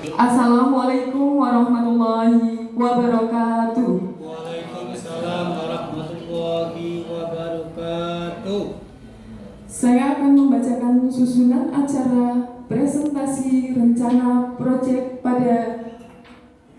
Assalamualaikum warahmatullahi wabarakatuh. Waalaikumsalam warahmatullahi wabarakatuh. Saya akan membacakan susunan acara presentasi rencana proyek pada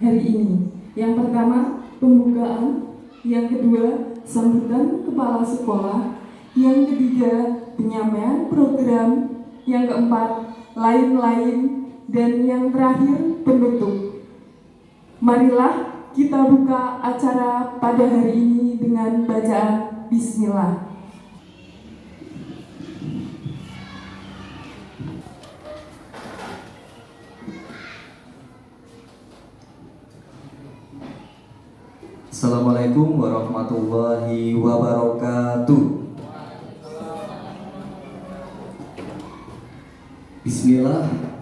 hari ini. Yang pertama, pembukaan. Yang kedua, sambutan kepala sekolah. Yang ketiga, penyampaian program. Yang keempat, lain-lain. Dan yang terakhir, penutup. Marilah kita buka acara pada hari ini dengan bacaan Bismillah. Assalamualaikum warahmatullahi wabarakatuh. Bismillah.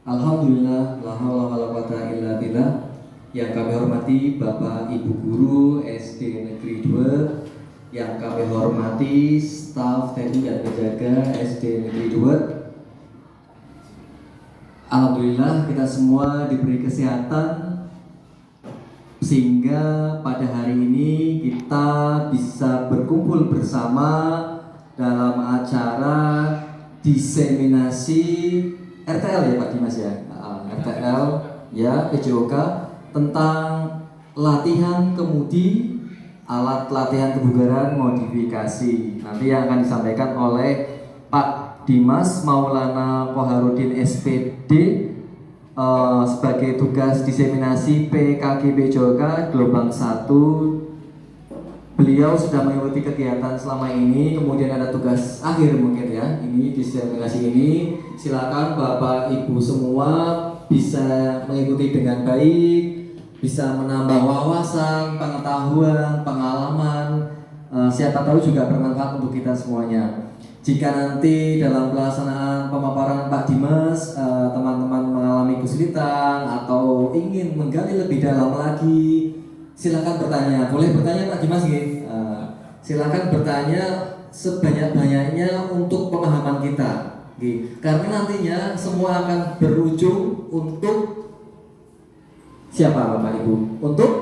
Alhamdulillah, la haula wala quwata illa billah. Yang kami hormati Bapak Ibu Guru SD Negeri 2, yang kami hormati staf teknik dan penjaga SD Negeri 2. Alhamdulillah kita semua diberi kesehatan sehingga pada hari ini kita bisa berkumpul bersama dalam acara diseminasi RTL ya Pak Dimas ya, RTL ya PJOK tentang latihan kemudi, alat latihan kebugaran modifikasi. Nanti yang akan disampaikan oleh Pak Dimas Maulana Koharudin SPD sebagai tugas diseminasi PKG PJOK gelombang 1. Beliau sudah mengikuti kegiatan selama ini, kemudian ada tugas akhir mungkin ya, ini diseminasi ini. Silakan Bapak Ibu semua bisa mengikuti dengan baik, bisa menambah wawasan, pengetahuan, pengalaman, siapa tahu juga bermanfaat untuk kita semuanya. Jika nanti dalam pelaksanaan pemaparan Pak Dimas teman-teman mengalami kesulitan atau ingin menggali lebih dalam lagi, silakan bertanya. Boleh bertanya Pak Dimas gitu. Silakan bertanya sebanyak-banyaknya untuk pemahaman kita. Karena nantinya semua akan berujung untuk siapa Bapak Ibu? Untuk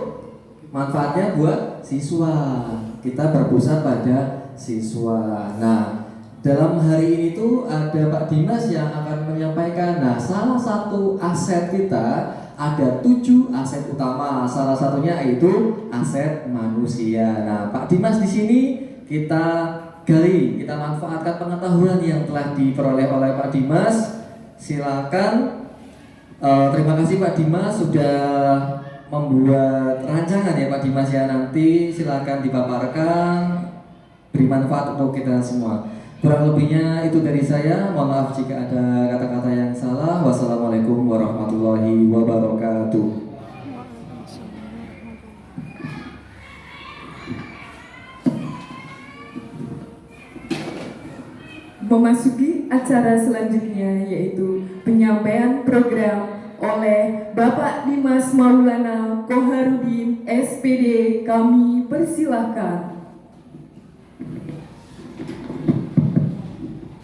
manfaatnya buat siswa. Kita berpusat pada siswa. Nah, dalam hari ini tuh ada Pak Dimas yang akan menyampaikan. Nah, salah satu aset kita ada 7 aset utama. Salah satunya yaitu aset manusia. Nah, Pak Dimas di sini kita gali, kita manfaatkan pengetahuan yang telah diperoleh oleh Pak Dimas. Silakan. Terima kasih Pak Dimas sudah membuat rancangan ya Pak Dimas ya. Nanti silakan dipaparkan, beri manfaat untuk kita semua. Kurang lebihnya itu dari saya. Mohon maaf jika ada kata-kata yang salah. Wassalamualaikum warahmatullahi wabarakatuh. Memasuki acara selanjutnya yaitu penyampaian program oleh Bapak Dimas Maulana Koharudin SPD. Kami persilahkan.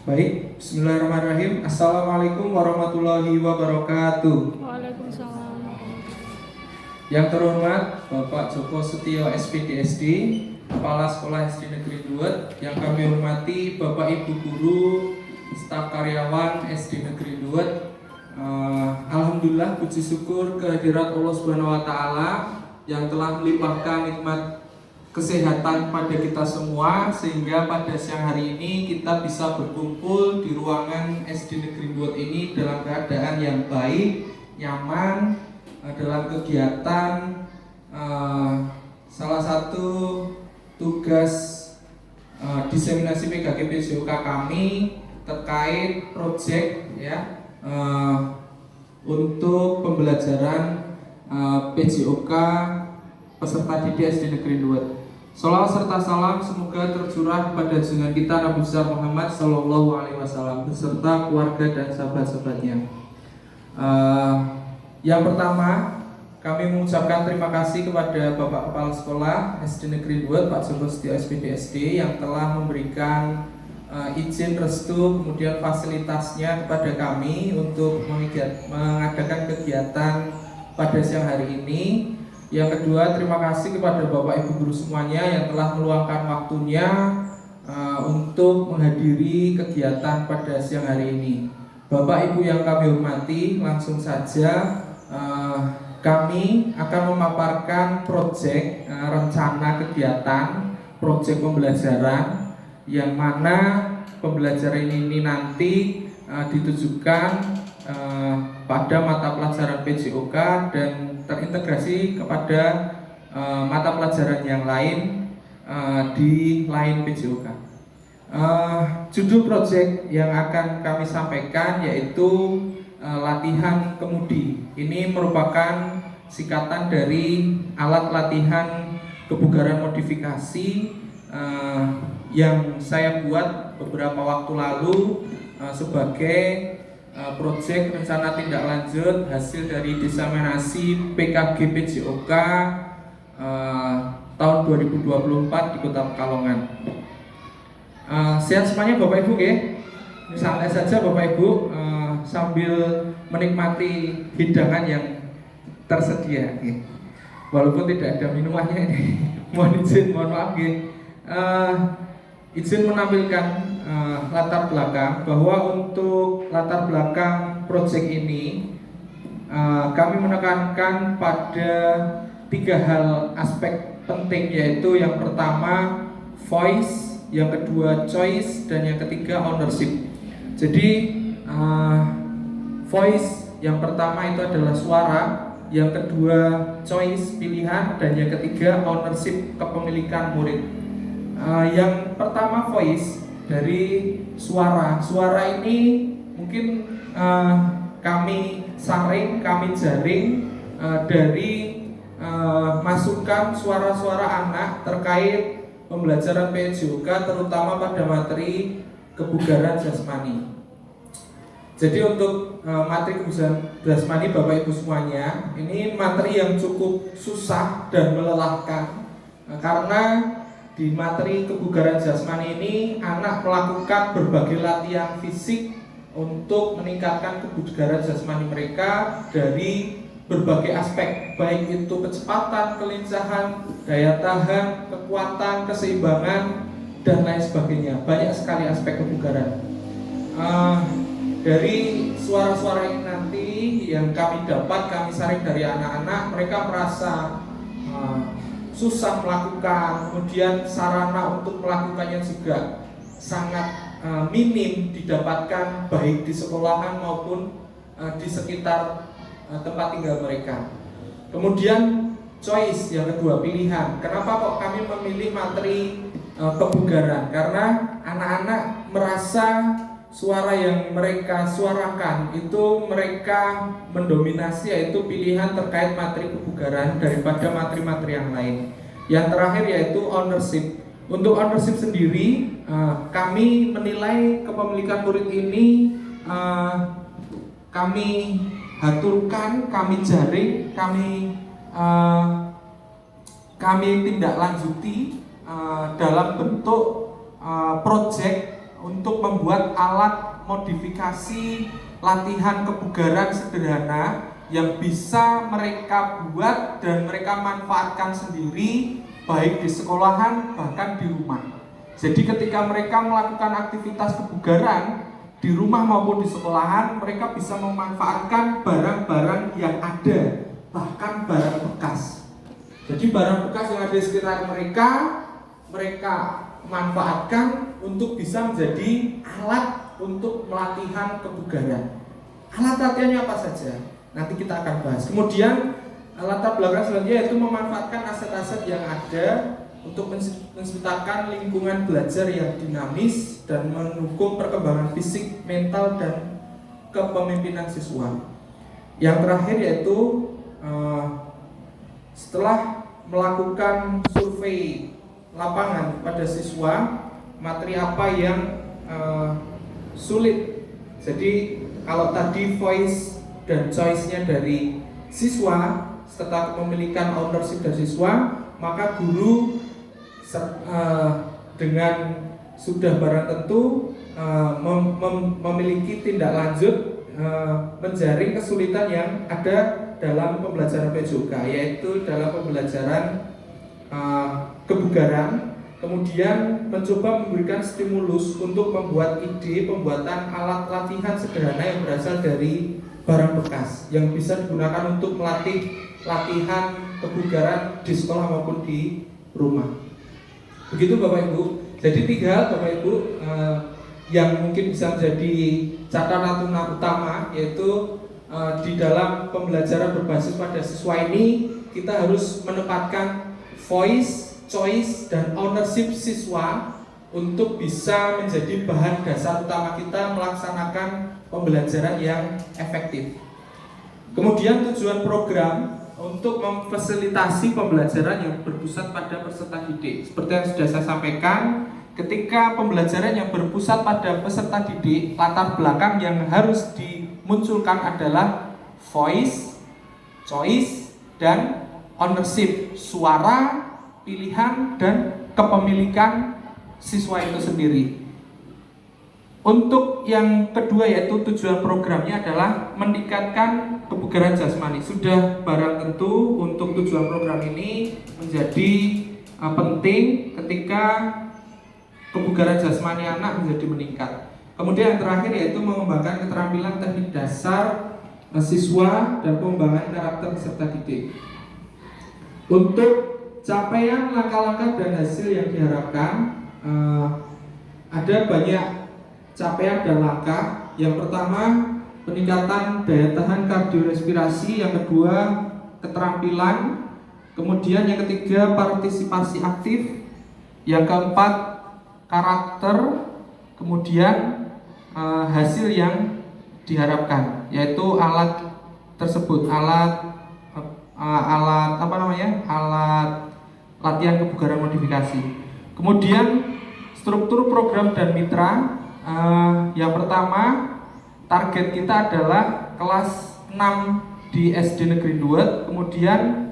Baik, bismillahirrahmanirrahim. Assalamualaikum warahmatullahi wabarakatuh. Waalaikumsalam. Yang terhormat Bapak Joko Setio SPD SD, Kepala Sekolah SD Negeri 2. Yang kami hormati Bapak Ibu Guru, staf karyawan SD Negeri 2. Alhamdulillah, puji syukur kehadirat Allah Subhanahu wa Ta'ala yang telah melimpahkan nikmat kesehatan pada kita semua, sehingga pada siang hari ini kita bisa berkumpul di ruangan SD Negeri 2 ini dalam keadaan yang baik, nyaman, dalam kegiatan salah satu tugas diseminasi PKG PJOK kami terkait proyek ya untuk pembelajaran PJOK peserta didik SD Negeri 2. Salawat serta salam semoga tercurah pada junjungan kita Nabi besar Muhammad Sallallahu Alaihi Wasallam beserta keluarga dan sahabat-sahabatnya. Yang pertama, kami mengucapkan terima kasih kepada Bapak Kepala Sekolah SD Negeri 2 Pak Joko Setio SPD SD yang telah memberikan izin restu kemudian fasilitasnya kepada kami untuk mengadakan kegiatan pada siang hari ini. Yang kedua, terima kasih kepada Bapak Ibu guru semuanya yang telah meluangkan waktunya untuk menghadiri kegiatan pada siang hari ini. Bapak Ibu yang kami hormati, langsung saja kami akan memaparkan proyek rencana kegiatan, proyek pembelajaran yang mana pembelajaran ini nanti ditujukan pada mata pelajaran PJOK dan terintegrasi kepada mata pelajaran yang lain di lain PJOK. Judul proyek yang akan kami sampaikan yaitu latihan kemudi. Ini merupakan singkatan dari alat latihan kebugaran modifikasi yang saya buat beberapa waktu lalu sebagai proyek rencana tindak lanjut hasil dari diseminasi PKG PJOK tahun 2024 di Kota Pekalongan. Sehat semuanya Bapak Ibu ya? Santai saja Bapak Ibu sambil menikmati hidangan yang tersedia ya. Walaupun tidak ada minumannya ini. Mohon izin, mohon maaf ya. Izin menampilkan latar belakang bahwa untuk latar belakang proyek ini kami menekankan pada 3 hal aspek penting, yaitu yang pertama voice, yang kedua choice, dan yang ketiga ownership. Jadi voice yang pertama itu adalah suara, yang kedua choice pilihan, dan yang ketiga ownership kepemilikan murid. Yang pertama voice dari suara. Suara ini mungkin kami saring, kami jaring dari masukan suara-suara anak terkait pembelajaran PJOK terutama pada materi kebugaran jasmani. Jadi untuk materi kebugaran jasmani Bapak Ibu semuanya, ini materi yang cukup susah dan melelahkan karena di materi kebugaran jasmani ini anak melakukan berbagai latihan fisik untuk meningkatkan kebugaran jasmani mereka dari berbagai aspek, baik itu kecepatan, kelincahan, daya tahan, kekuatan, keseimbangan, dan lain sebagainya. Banyak sekali aspek kebugaran. Dari suara-suara ini nanti yang kami dapat, kami saring dari anak-anak, mereka merasa susah melakukan, kemudian sarana untuk melakukannya juga sangat minim didapatkan baik di sekolahan maupun di sekitar tempat tinggal mereka. Kemudian choice yang kedua, pilihan. Kenapa kok kami memilih materi kebugaran? Karena anak-anak merasa suara yang mereka suarakan itu mereka mendominasi, yaitu pilihan terkait materi kebugaran daripada materi-materi yang lain. Yang terakhir yaitu ownership. Untuk ownership sendiri, kami menilai kepemilikan murid ini kami haturkan, kami jaring, kami tindak lanjuti dalam bentuk proyek untuk membuat alat modifikasi latihan kebugaran sederhana yang bisa mereka buat dan mereka manfaatkan sendiri baik di sekolahan bahkan di rumah. Jadi ketika mereka melakukan aktivitas kebugaran di rumah maupun di sekolahan, mereka bisa memanfaatkan barang-barang yang ada, bahkan barang bekas. Jadi barang bekas yang ada di sekitar mereka manfaatkan untuk bisa menjadi alat untuk melatihan kebugaran. Alat latihannya apa saja? Nanti kita akan bahas. Kemudian latar belakang selanjutnya yaitu memanfaatkan aset-aset yang ada untuk menciptakan lingkungan belajar yang dinamis dan mendukung perkembangan fisik, mental, dan kepemimpinan siswa. Yang terakhir yaitu setelah melakukan survei lapangan pada siswa, materi apa yang sulit. Jadi kalau tadi voice dan choice-nya dari siswa serta kepemilikan ownership dari siswa, maka guru dengan sudah barang tentu memiliki tindak lanjut menjaring kesulitan yang ada dalam pembelajaran PJOK, yaitu dalam pembelajaran kebugaran, kemudian mencoba memberikan stimulus untuk membuat ide pembuatan alat latihan sederhana yang berasal dari barang bekas yang bisa digunakan untuk melatih latihan kebugaran di sekolah maupun di rumah. Begitu Bapak Ibu. Jadi 3 hal Bapak Ibu yang mungkin bisa menjadi catatan utama, yaitu di dalam pembelajaran berbasis pada siswa ini kita harus menempatkan voice, choice, dan ownership siswa untuk bisa menjadi bahan dasar utama kita melaksanakan pembelajaran yang efektif. Kemudian tujuan program untuk memfasilitasi pembelajaran yang berpusat pada peserta didik. Seperti yang sudah saya sampaikan, ketika pembelajaran yang berpusat pada peserta didik, latar belakang yang harus dimunculkan adalah voice, choice, dan ownership, suara, pilihan, dan kepemilikan siswa itu sendiri. Untuk yang kedua, yaitu tujuan programnya adalah meningkatkan kebugaran jasmani. Sudah barang tentu untuk tujuan program ini menjadi penting ketika kebugaran jasmani anak menjadi meningkat. Kemudian yang terakhir yaitu mengembangkan keterampilan teknik dasar siswa dan pengembangan karakter peserta didik. Untuk capaian langkah-langkah dan hasil yang diharapkan, ada banyak capaian dan langkah. Yang pertama, peningkatan daya tahan kardiorespirasi. Yang kedua, keterampilan. Kemudian yang ketiga, partisipasi aktif. Yang keempat, karakter. Kemudian hasil yang diharapkan, yaitu alat tersebut, alat latihan kebugaran modifikasi. Kemudian struktur program dan mitra. Yang pertama, target kita adalah kelas 6 di SD Negeri 2. Kemudian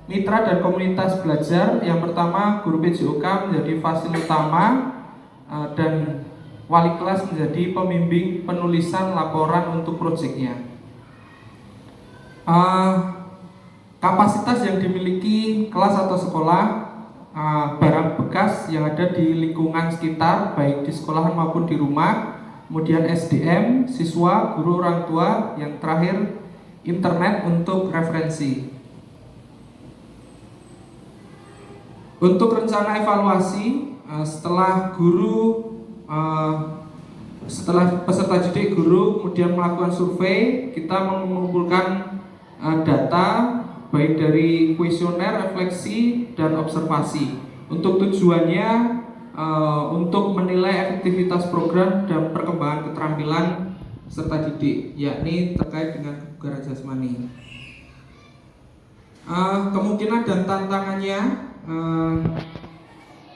mitra dan komunitas belajar. Yang pertama, guru PJOK menjadi fasil utama dan wali kelas menjadi pembimbing penulisan laporan untuk proyeknya. Kapasitas yang dimiliki kelas atau sekolah, barang bekas yang ada di lingkungan sekitar, baik di sekolahan maupun di rumah. Kemudian SDM, siswa, guru, orang tua. Yang terakhir, internet untuk referensi. Untuk rencana evaluasi, setelah peserta didik, guru kemudian melakukan survei, kita mengumpulkan data baik dari kuesioner, refleksi, dan observasi. Untuk tujuannya untuk menilai efektivitas program dan perkembangan keterampilan peserta didik, yakni terkait dengan kebugaran jasmani. Kemungkinan dan tantangannya,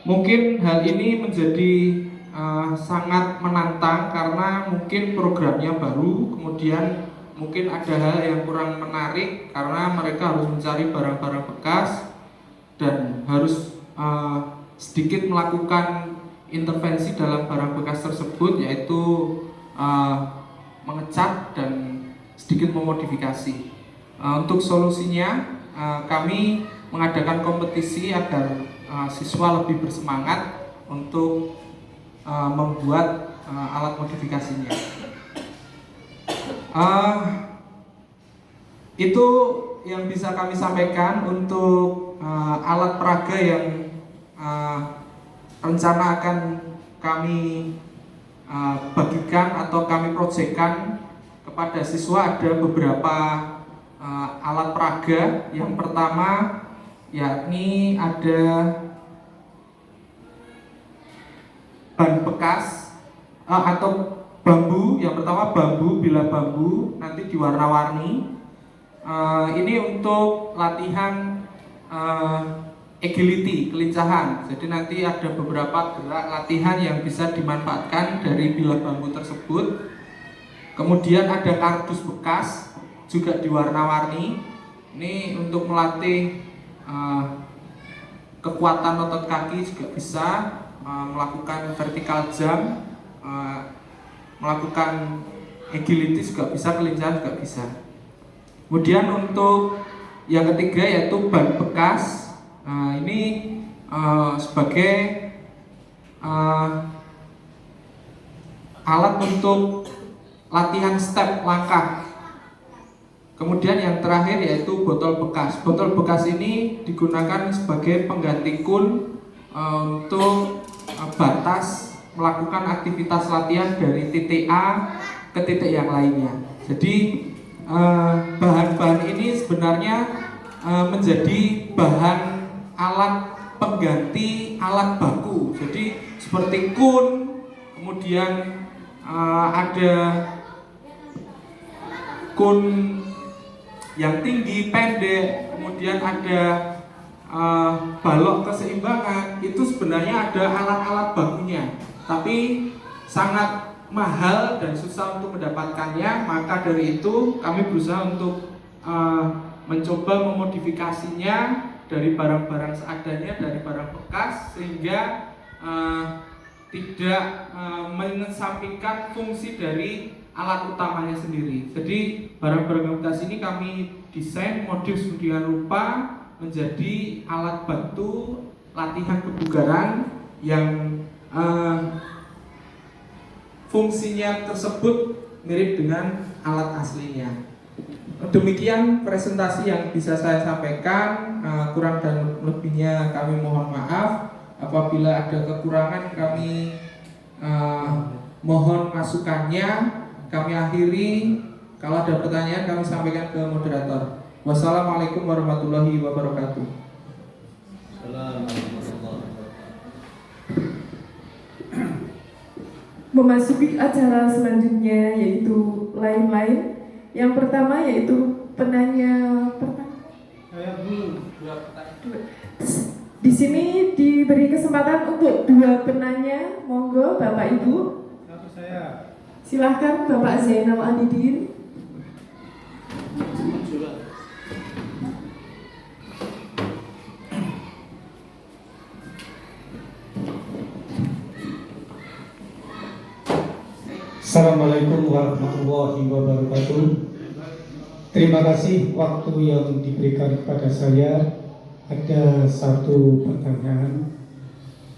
mungkin hal ini menjadi sangat menantang karena mungkin programnya baru, kemudian mungkin ada hal yang kurang menarik karena mereka harus mencari barang-barang bekas dan harus sedikit melakukan intervensi dalam barang bekas tersebut, yaitu mengecat dan sedikit memodifikasi. Untuk solusinya, kami mengadakan kompetisi agar siswa lebih bersemangat untuk membuat alat modifikasinya. Itu yang bisa kami sampaikan untuk alat peraga yang rencana akan kami bagikan atau kami proyekkan kepada siswa. Ada beberapa alat peraga. Yang pertama yakni ada ban bekas atau bambu. Yang pertama bambu, bilah bambu nanti diwarna-warni. Ini untuk latihan agility, kelincahan. Jadi nanti ada beberapa gerak latihan yang bisa dimanfaatkan dari bilah bambu tersebut. Kemudian ada kardus bekas juga diwarna-warni. Ini untuk melatih kekuatan otot kaki juga bisa. melakukan vertical jump, melakukan agility juga bisa, kelincahan juga bisa. Kemudian untuk yang ketiga yaitu ban bekas. Ini sebagai alat untuk latihan step langkah. Kemudian yang terakhir yaitu botol bekas. Botol bekas ini digunakan sebagai pengganti kun untuk batas melakukan aktivitas latihan dari titik A ke titik yang lainnya. Jadi bahan-bahan ini sebenarnya menjadi bahan alat pengganti alat baku. Jadi seperti kun, kemudian ada kun yang tinggi, pendek, kemudian ada balok keseimbangan. Itu sebenarnya ada alat-alat bakunya, tapi sangat mahal dan susah untuk mendapatkannya. Maka dari itu kami berusaha untuk mencoba memodifikasinya dari barang-barang seadanya, dari barang bekas, sehingga tidak mengesampingkan fungsi dari alat utamanya sendiri. Jadi barang-barang bekas ini kami desain modif sedemikian rupa menjadi alat bantu latihan kebugaran yang fungsinya tersebut mirip dengan alat aslinya. Demikian presentasi yang bisa saya sampaikan. Kurang dan lebihnya kami mohon maaf. Apabila ada kekurangan kami mohon masukannya. Kami akhiri. Kalau ada pertanyaan kami sampaikan ke moderator. Wassalamualaikum warahmatullahi wabarakatuh. Memasuki acara selanjutnya yaitu lain-lain. Yang pertama yaitu penanya pertama. Di sini diberi kesempatan untuk 2 penanya. Monggo Bapak Ibu. Saya. Silahkan Bapak Zainal Abidin. Assalamualaikum warahmatullahi wabarakatuh. Terima kasih waktu yang diberikan kepada saya. Ada satu pertanyaan.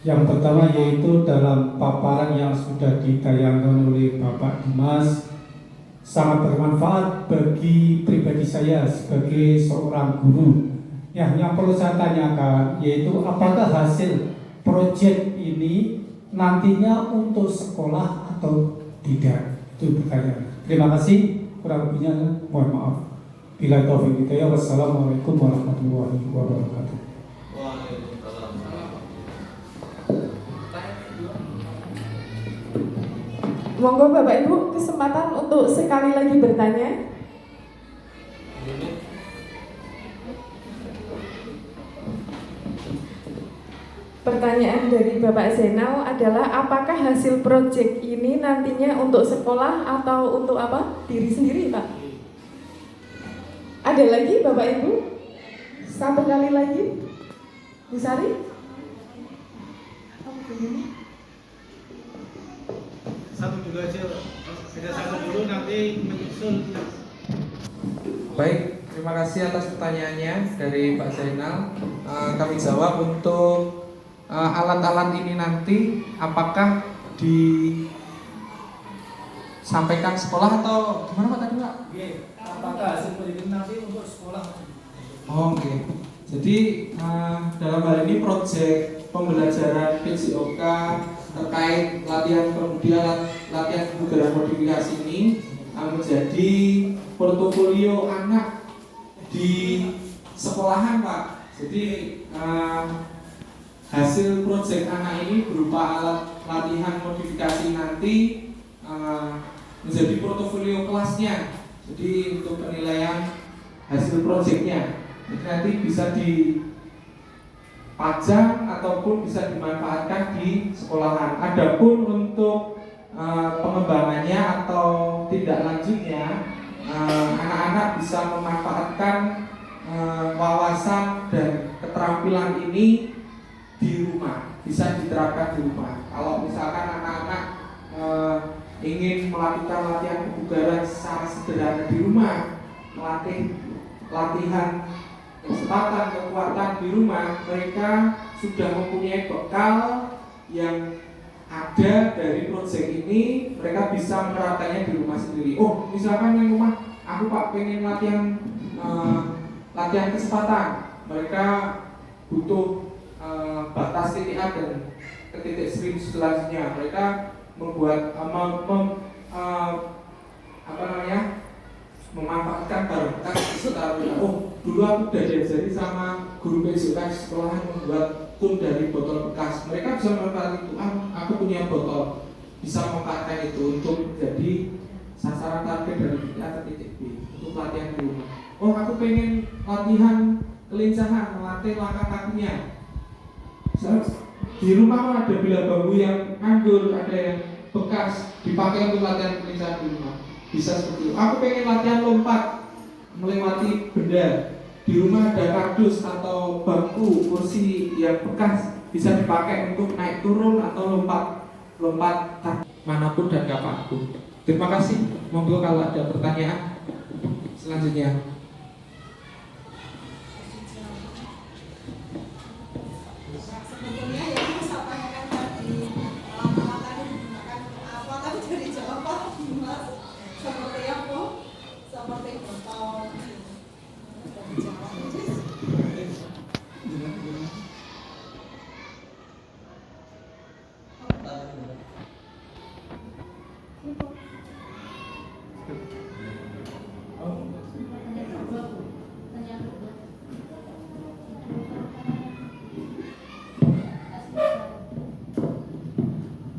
Yang pertama yaitu dalam paparan yang sudah ditayangkan oleh Bapak Dimas, sangat bermanfaat bagi pribadi saya sebagai seorang guru. Yang perlu saya tanyakan yaitu apakah hasil proyek ini nantinya untuk sekolah atau tidak? Itu pertanyaan. Terima kasih. Kurang lebihnya mohon maaf. Bila taufik hidayah. Wassalamualaikum warahmatullahi wabarakatuh. Monggo Bapak Ibu kesempatan untuk sekali lagi bertanya. Pertanyaan dari Bapak Zainal adalah apakah hasil proyek ini nantinya untuk sekolah atau untuk apa? Diri sendiri, Pak? Ada lagi Bapak Ibu? Satu kali lagi. Bu Sari? Satu dulu aja. Ada satu dulu nanti menyusul. Baik, terima kasih atas pertanyaannya dari Pak Zainal. Kami jawab untuk alat-alat ini nanti apakah disampaikan sekolah atau gimana Pak tadi Pak? Apakah hasil proyek ini nanti untuk sekolah? Oh, oke. Jadi dalam hal ini proyek pembelajaran PJOK terkait latihan kemudian latihan kebugaran modifikasi ini menjadi portofolio anak di sekolahan Pak. Jadi hasil proyek anak ini berupa alat latihan modifikasi nanti menjadi portofolio kelasnya. Jadi untuk penilaian hasil proyeknya nanti bisa dipajang ataupun bisa dimanfaatkan di sekolahan. Adapun untuk pengembangannya atau tindak lanjutnya, anak-anak bisa memanfaatkan wawasan dan keterampilan ini di rumah. bisa diterapkan di rumah. Kalau misalkan anak-anak ingin melakukan latihan kebugaran secara sederhana di rumah, melatih latihan kecepatan, kekuatan di rumah, mereka sudah mempunyai bekal yang ada dari proyek ini, mereka bisa menerapkannya di rumah sendiri. Oh, misalkan di rumah aku Pak pengen latihan kecepatan, mereka butuh batas titik A dan ke titik stream selanjutnya. Mereka membuat memanfaatkan barang bekas di sekitar mereka. Oh, dulu aku udah diajari sama guru PJK di sekolah membuat kun dari botol bekas. Mereka bisa memanfaatkan itu. Aku punya botol, bisa memanfaatkan itu untuk jadi sasaran target dari titik A ke titik B untuk latihan di rumah. Oh, aku pengen latihan kelincahan, melatih langkah kakinya. Di rumah ada bila bambu yang nganggur, ada yang bekas dipakai untuk latihan kelincahan di rumah. Bisa seperti itu. Aku pengen latihan lompat melewati benda. Di rumah ada kardus atau bangku, kursi yang bekas, bisa dipakai untuk naik turun atau lompat manapun dan kapanpun. Terima kasih. Monggo kalau ada pertanyaan selanjutnya. Sebetulnya yang saya tanyakan tadi, lama-lama tadi menggunakan apa, tapi jadi jawaban Mas seperti apa? Seperti botol. Dari Jawa,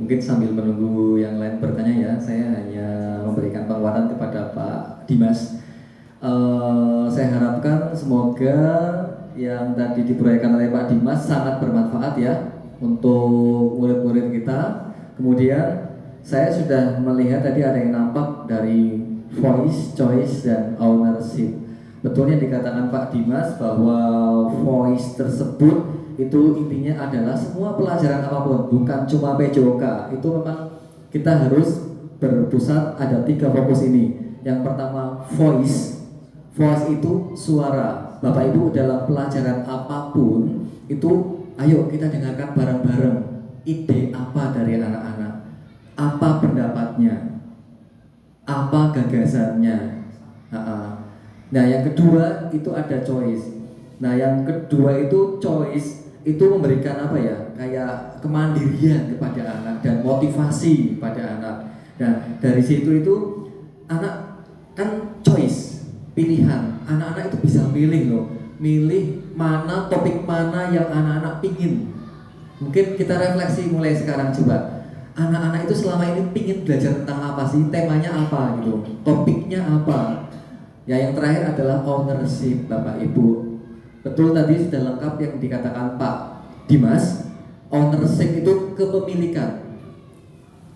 Mungkin sambil menunggu yang lain bertanya ya, saya hanya memberikan penguatan kepada Pak Dimas. Saya harapkan semoga yang tadi diproyekkan oleh Pak Dimas sangat bermanfaat ya untuk murid-murid kita. Kemudian saya sudah melihat tadi ada yang nampak dari voice, choice, dan ownership. Betul yang dikatakan Pak Dimas bahwa voice tersebut itu intinya adalah semua pelajaran apapun, bukan cuma PJOK. Itu memang kita harus berpusat ada 3 fokus ini. Yang pertama voice. Voice itu suara. Bapak Ibu dalam pelajaran apapun itu ayo kita dengarkan bareng-bareng ide apa dari anak-anak, apa pendapatnya, apa gagasannya. Nah yang kedua itu ada choice. Nah yang kedua itu choice itu memberikan apa ya, kayak kemandirian kepada anak dan motivasi pada anak. Dan dari situ itu anak kan choice, pilihan. Anak-anak itu bisa milih loh, milih mana topik mana yang anak-anak pingin. Mungkin kita refleksi mulai sekarang coba. Anak-anak itu selama ini pingin belajar tentang apa sih, temanya apa gitu, topiknya apa. Ya yang terakhir adalah ownership Bapak Ibu. Betul tadi sudah lengkap yang dikatakan Pak Dimas. Ownership itu kepemilikan.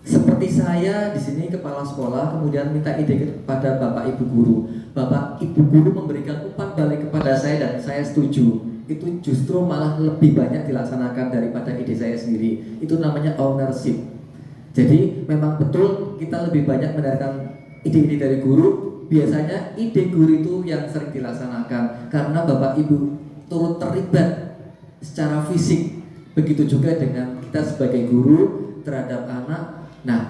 Seperti saya di sini kepala sekolah, kemudian minta ide kepada Bapak Ibu guru. Bapak Ibu guru memberikan umpan balik kepada saya dan saya setuju. Itu justru malah lebih banyak dilaksanakan daripada ide saya sendiri. Itu namanya ownership. Jadi memang betul kita lebih banyak mendengarkan ide-ide dari guru. Biasanya ide guru itu yang sering dilaksanakan karena Bapak Ibu turut terlibat secara fisik. Begitu juga dengan kita sebagai guru terhadap anak. Nah,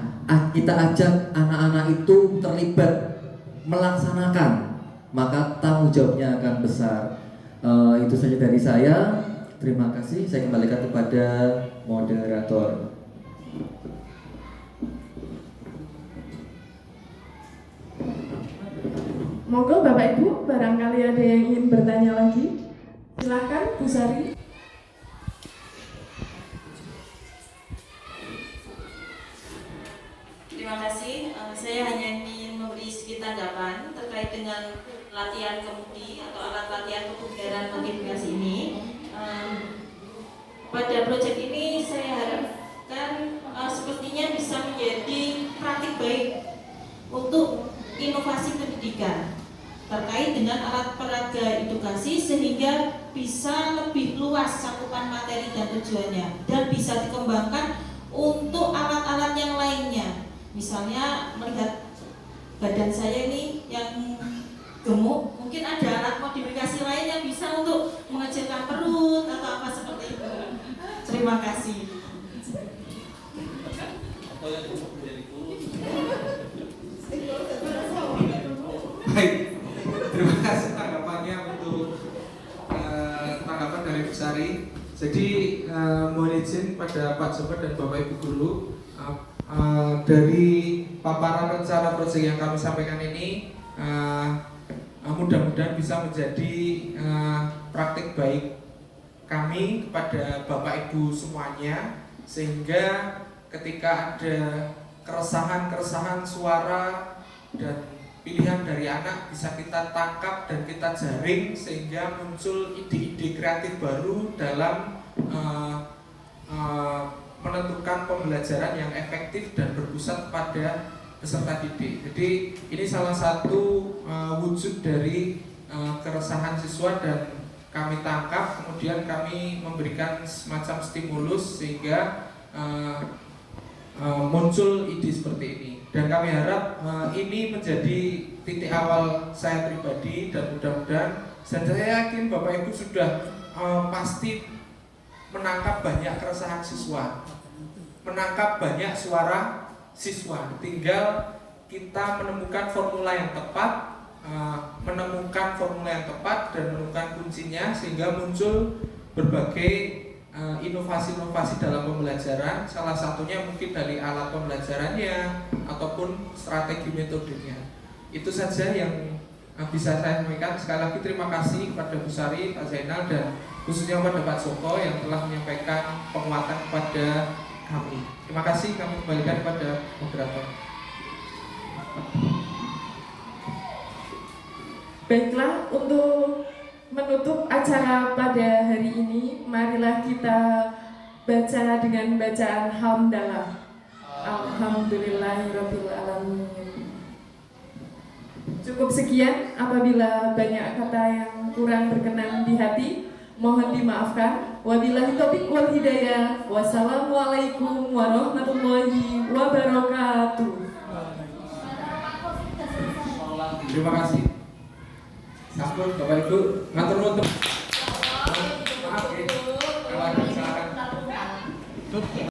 kita ajak anak-anak itu terlibat melaksanakan, maka tanggung jawabnya akan besar. Itu saja dari saya. Terima kasih. Saya kembalikan kepada moderator. Monggo Bapak Ibu, barangkali ada yang ingin bertanya lagi. Silakan Bu Sari. Terima kasih. Saya hanya ingin memberi sedikit tanggapan terkait dengan latihan kemudi atau alat latihan kebugaran motivasi ini. Pada proyek ini saya harapkan sepertinya bisa menjadi praktik baik untuk inovasi pendidikan terkait dengan alat peraga edukasi sehingga bisa lebih luas cakupan materi dan tujuannya, dan bisa dikembangkan untuk alat-alat yang lainnya. Misalnya melihat badan saya ini yang gemuk, mungkin ada alat modifikasi lain yang bisa untuk mengecilkan perut atau apa seperti itu. Terima kasih. Baik, terima kasih tanggapannya untuk tanggapan dari Bu Sari. Jadi mohon izin pada Pak Joko dan Bapak Ibu Guru, dari paparan rencana proyek yang kami sampaikan ini mudah-mudahan bisa menjadi praktik baik kami kepada Bapak Ibu semuanya, sehingga ketika ada keresahan-keresahan suara dan pilihan dari anak bisa kita tangkap dan kita jaring, sehingga muncul ide-ide kreatif baru dalam menentukan pembelajaran yang efektif dan berpusat pada peserta didik. Jadi ini salah satu wujud dari keresahan siswa dan kami tangkap, kemudian kami memberikan semacam stimulus sehingga muncul ide seperti ini. Dan kami harap ini menjadi titik awal saya pribadi, dan mudah-mudahan, dan saya yakin Bapak Ibu sudah pasti menangkap banyak keresahan siswa, menangkap banyak suara siswa. Tinggal kita menemukan formula yang tepat, dan menemukan kuncinya, sehingga muncul berbagai inovasi-inovasi dalam pembelajaran. Salah satunya mungkin dari alat pembelajarannya ataupun strategi metodenya. Itu saja yang bisa saya sampaikan. Sekali lagi terima kasih kepada Bu Sari, Pak Zainal, dan khususnya kepada Pak Joko yang telah menyampaikan penguatan kepada kami. Terima kasih, kami kembalikan kepada moderator. Baiklah, untuk menutup acara pada hari ini, marilah kita baca dengan bacaan hamdalah. Alhamdulillahirabbil alamin. Cukup sekian, apabila banyak kata yang kurang berkenan di hati, mohon dimaafkan. Wabillahi taufiq wal hidayah. Wassalamualaikum warahmatullahi wabarakatuh. Terima kasih. Sampun Bapak Ibu, ngatur nutup.